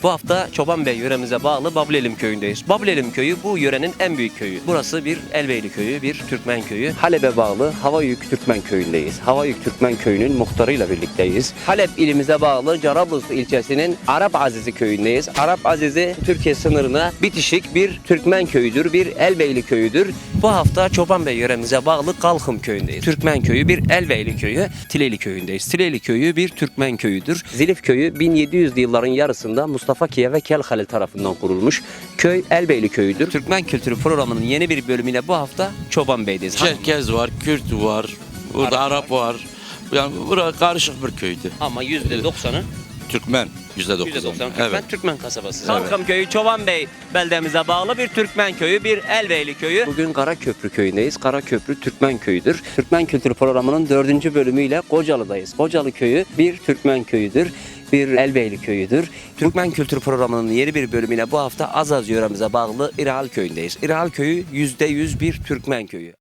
Bu hafta Çobanbey yöremize bağlı Babülelim köyündeyiz. Babülelim köyü bu yörenin en büyük köyü. Burası bir Elbeyli köyü, bir Türkmen köyü. Halep'e bağlı Havayük Türkmen köyündeyiz. Havayük Türkmen köyünün muhtarıyla birlikteyiz. Halep ilimize bağlı Carablus ilçesinin Arap Azizi köyündeyiz. Arap Azizi Türkiye sınırına bitişik bir Türkmen köyüdür, bir Elbeyli köyüdür. Bu hafta Çobanbey yöremize bağlı Kalkım köyündeyiz. Türkmen köyü bir Elbeyli köyü, Tileli köyündeyiz. Tileli köyü bir Türkmen köyüdür. Zilif köyü 1700'lü yılların yarısında Mustafa Kiye ve Kel Halil tarafından kurulmuş. Köy Elbeyli köyüdür. Türkmen Kültürü programının yeni bir bölümüyle bu hafta Çobanbey'deyiz. Çerkez var, Kürt var, burada Arap var. Yani burası karışık bir köydü. Ama %90'ı Türkmen, %90. Türkmen, Evet. Türkmen kasabası. Evet. Kalkım köyü Çobanbey beldemize bağlı bir Türkmen köyü, bir Elbeyli köyü. Bugün Karaköprü köyündeyiz. Karaköprü Türkmen köyüdür. Türkmen Kültürü programının 4. bölümüyle Kocalı'dayız. Kocalı köyü bir Türkmen köyüdür, bir Elbeyli köyüdür. Türkmen Kültürü programının yeni bir bölümüyle bu hafta Azaz yöremize bağlı İrahal köyündeyiz. İrahal köyü %100 bir Türkmen köyü.